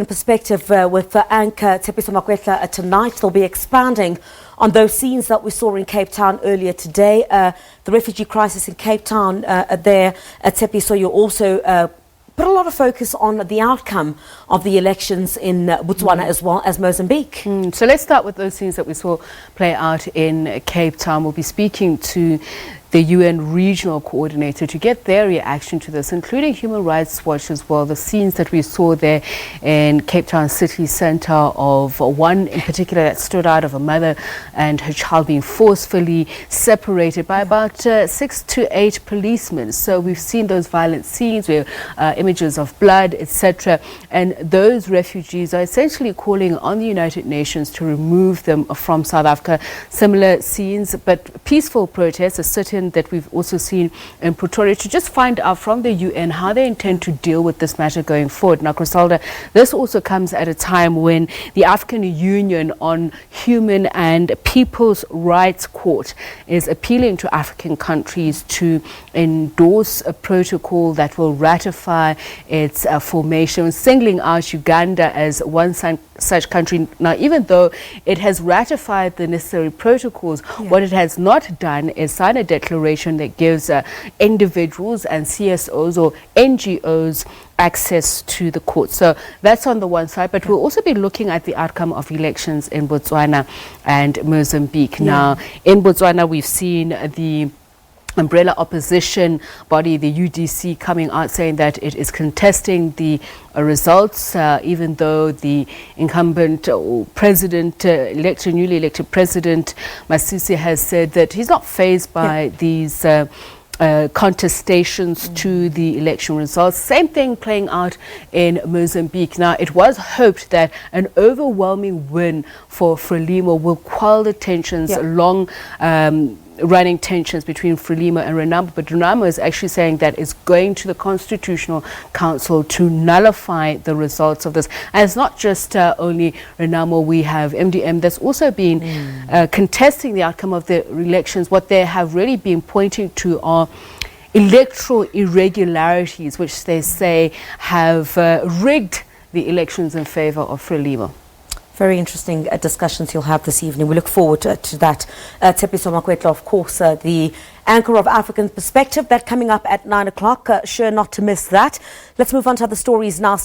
Perspective with anchor Tsepiso Makwetla tonight. They'll be expanding on those scenes that we saw in Cape Town earlier today. The refugee crisis in Cape Town there at Tsepiso. You also put a lot of focus on the outcome of the elections in Botswana as well as Mozambique. So let's start with those scenes that we saw play out in Cape Town. We'll be speaking to the UN regional coordinator to get their reaction to this, including Human Rights Watch as well. The scenes that we saw there in Cape Town city centre, of one in particular that stood out, of a mother and her child being forcefully separated by about 6 to 8 policemen. So we've seen those violent scenes with images of blood, etc. And those refugees are essentially calling on the United Nations to remove them from South Africa. Similar scenes, but peaceful protests, a sit-in that we've also seen in Pretoria, to just find out from the UN how they intend to deal with this matter going forward. Now, Griselda, this also comes at a time when the African Union on Human and People's Rights Court is appealing to African countries to endorse a protocol that will ratify its formation, singling out Uganda as one such country. Now, even though it has ratified the necessary protocols, what it has not done is sign a declaration that gives individuals and CSOs or NGOs access to the court. So that's on the one side, but we'll also be looking at the outcome of elections in Botswana and Mozambique. Now, in Botswana, we've seen the umbrella opposition body, the UDC, coming out saying that it is contesting the results, even though the incumbent president, newly elected president Masisi, has said that he's not fazed by these contestations to the election results. Same thing playing out in Mozambique. Now, it was hoped that an overwhelming win for Frelimo will quell the tensions, running tensions between Frelimo and Renamo, but Renamo is actually saying that it's going to the Constitutional Council to nullify the results of this. And it's not just only Renamo. We have MDM that's also been contesting the outcome of the elections. What they have really been pointing to are electoral irregularities, which they say have rigged the elections in favor of Frelimo. Very interesting discussions you'll have this evening. We look forward to that. Tsepiso Makwetla, of course, the anchor of African Perspective, that coming up at 9 o'clock. Sure not to miss that. Let's move on to other stories now.